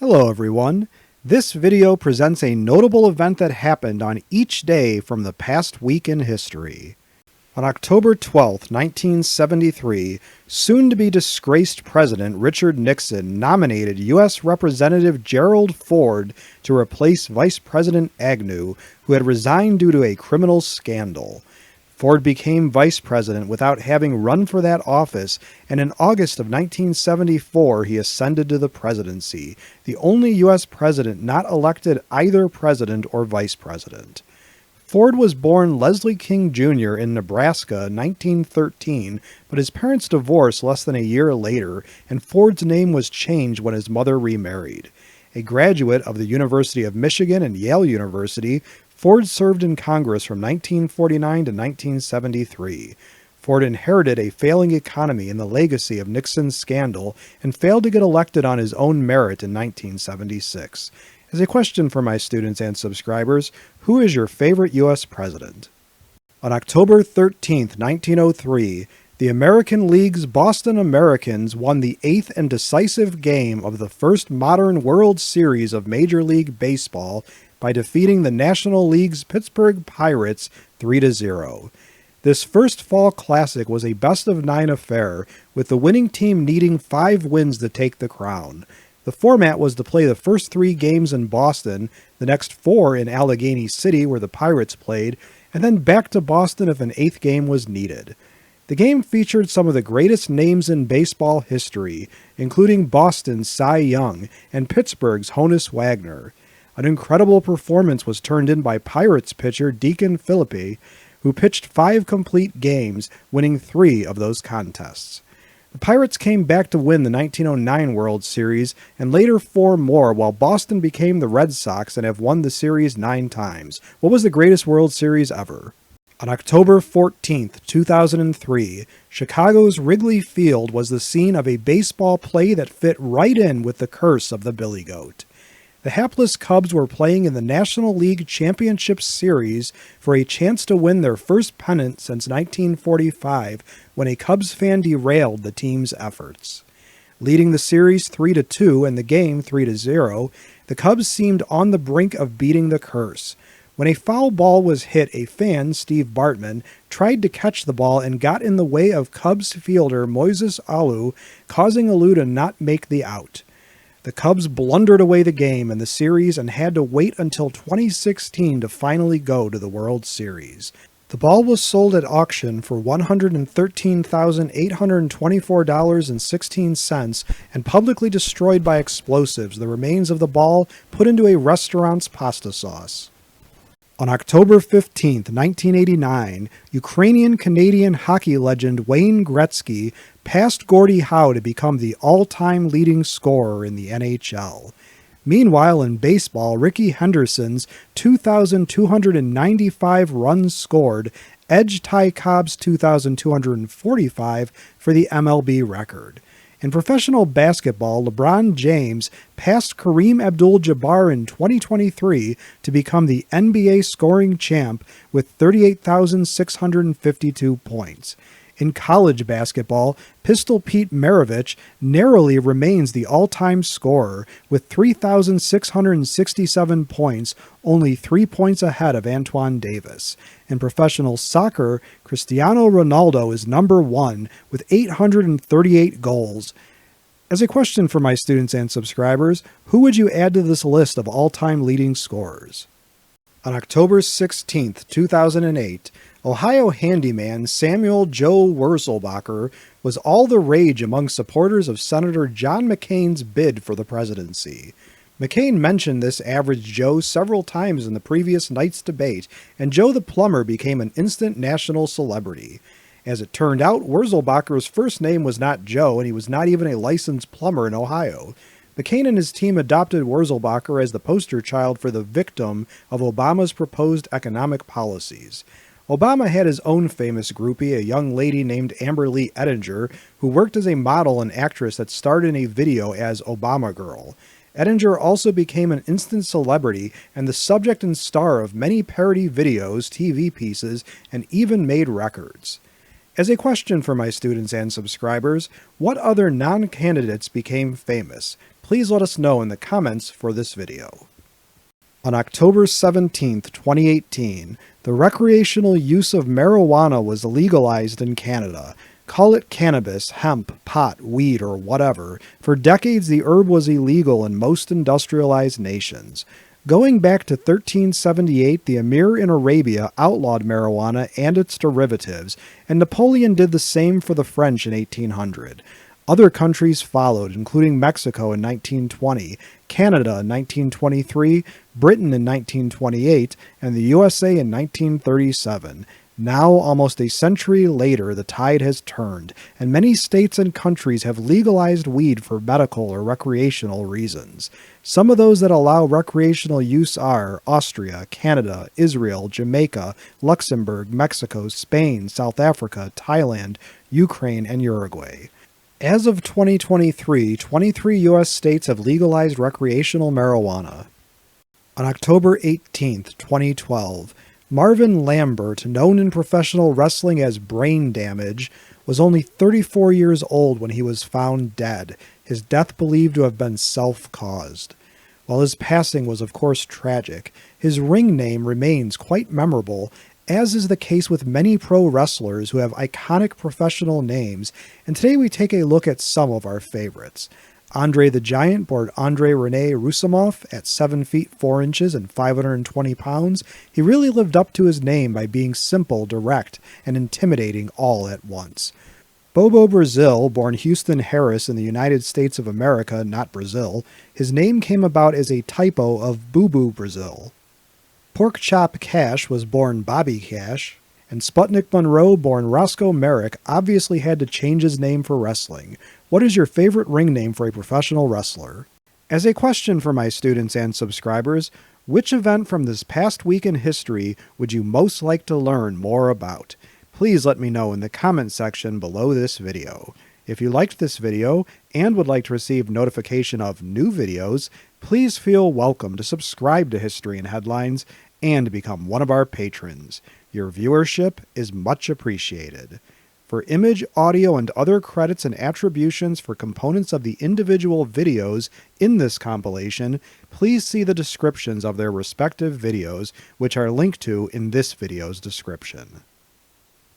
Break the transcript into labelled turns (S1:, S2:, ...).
S1: Hello everyone. This video presents a notable event that happened on each day from the past week in history. On October 12, 1973, soon-to-be disgraced President Richard Nixon nominated U.S. Representative Gerald Ford to replace Vice President Agnew, who had resigned due to a criminal scandal. Ford became vice president without having run for that office, and in August of 1974 he ascended to the presidency, the only U.S. president not elected either president or vice president. Ford was born Leslie King Jr. in Nebraska in 1913, but his parents divorced less than a year later, and Ford's name was changed when his mother remarried. A graduate of the University of Michigan and Yale University, Ford served in Congress from 1949 to 1973. Ford inherited a failing economy and the legacy of Nixon's scandal and failed to get elected on his own merit in 1976. As a question for my students and subscribers, who is your favorite U.S. president? On October 13, 1903, the American League's Boston Americans won the 8th and decisive game of the first modern World Series of Major League Baseball by defeating the National League's Pittsburgh Pirates 3-0. This first fall classic was a best-of-9 affair, with the winning team needing 5 wins to take the crown. The format was to play the first 3 games in Boston, the next 4 in Allegheny City where the Pirates played, and then back to Boston if an 8th game was needed. The game featured some of the greatest names in baseball history, including Boston's Cy Young and Pittsburgh's Honus Wagner. An incredible performance was turned in by Pirates pitcher Deacon Phillippe, who pitched 5 complete games, winning 3 of those contests. The Pirates came back to win the 1909 World Series and later 4 more, while Boston became the Red Sox and have won the series 9 times. What was the greatest World Series ever? On October 14, 2003, Chicago's Wrigley Field was the scene of a baseball play that fit right in with the curse of the Billy Goat. The hapless Cubs were playing in the National League Championship Series for a chance to win their first pennant since 1945 when a Cubs fan derailed the team's efforts. Leading the series 3-2 and the game 3-0, the Cubs seemed on the brink of beating the curse. When a foul ball was hit, a fan, Steve Bartman, tried to catch the ball and got in the way of Cubs fielder Moises Alou, causing Alou to not make the out. The Cubs blundered away the game and the series and had to wait until 2016 to finally go to the World Series. The ball was sold at auction for $113,824.16 and publicly destroyed by explosives, the remains of the ball put into a restaurant's pasta sauce. On October 15, 1989, Ukrainian-Canadian hockey legend Wayne Gretzky passed Gordie Howe to become the all-time leading scorer in the NHL. Meanwhile, in baseball, Rickey Henderson's 2,295 runs scored edged Ty Cobb's 2,245 for the MLB record. In professional basketball, LeBron James passed Kareem Abdul-Jabbar in 2023 to become the NBA scoring champ with 38,652 points. In college basketball, Pistol Pete Maravich narrowly remains the all-time scorer with 3,667 points, only 3 points ahead of Antoine Davis. In professional soccer, Cristiano Ronaldo is number 1 with 838 goals. As a question for my students and subscribers, who would you add to this list of all-time leading scorers? On October 16, 2008, Ohio handyman Samuel Joe Wurzelbacher was all the rage among supporters of Senator John McCain's bid for the presidency. McCain mentioned this average Joe several times in the previous night's debate, and Joe the plumber became an instant national celebrity. As it turned out, Wurzelbacher's first name was not Joe, and he was not even a licensed plumber in Ohio. McCain and his team adopted Wurzelbacher as the poster child for the victim of Obama's proposed economic policies. Obama had his own famous groupie, a young lady named Amber Lee Ettinger, who worked as a model and actress that starred in a video as Obama Girl. Ettinger also became an instant celebrity and the subject and star of many parody videos, TV pieces, and even made records. As a question for my students and subscribers, what other non-candidates became famous? please let us know in the comments for this video. On October 17, 2018, the recreational use of marijuana was legalized in Canada. Call it cannabis, hemp, pot, weed, or whatever. For decades, the herb was illegal in most industrialized nations. Going back to 1378, the Emir in Arabia outlawed marijuana and its derivatives, and Napoleon did the same for the French in 1800. Other countries followed, including Mexico in 1920, Canada in 1923, Britain in 1928, and the USA in 1937. Now, almost a century later, the tide has turned, and many states and countries have legalized weed for medical or recreational reasons. Some of those that allow recreational use are Austria, Canada, Israel, Jamaica, Luxembourg, Mexico, Spain, South Africa, Thailand, Ukraine, and Uruguay. As of 2023, 23 U.S. states have legalized recreational marijuana. On October 18, 2012, Marvin Lambert, known in professional wrestling as Brain Damage, was only 34 years old when he was found dead, his death believed to have been self-caused. While his passing was of course tragic, his ring name remains quite memorable, as is the case with many pro wrestlers who have iconic professional names, and today we take a look at some of our favorites. Andre the Giant bore Andre Rene Roussimoff at 7 feet 4 inches and 520 pounds. He really lived up to his name by being simple, direct, and intimidating all at once. Bobo Brazil, born Houston Harris in the United States of America, not Brazil, his name came about as a typo of Boo Boo Brazil. Pork Chop Cash was born Bobby Cash, and Sputnik Monroe, born Roscoe Merrick, obviously had to change his name for wrestling. What is your favorite ring name for a professional wrestler? As a question for my students and subscribers, which event from this past week in history would you most like to learn more about? Please let me know in the comment section below this video. If you liked this video and would like to receive notification of new videos, please feel welcome to subscribe to History and Headlines and become one of our patrons. Your viewership is much appreciated. For image, audio, and other credits and attributions for components of the individual videos in this compilation, please see the descriptions of their respective videos, which are linked to in this video's description.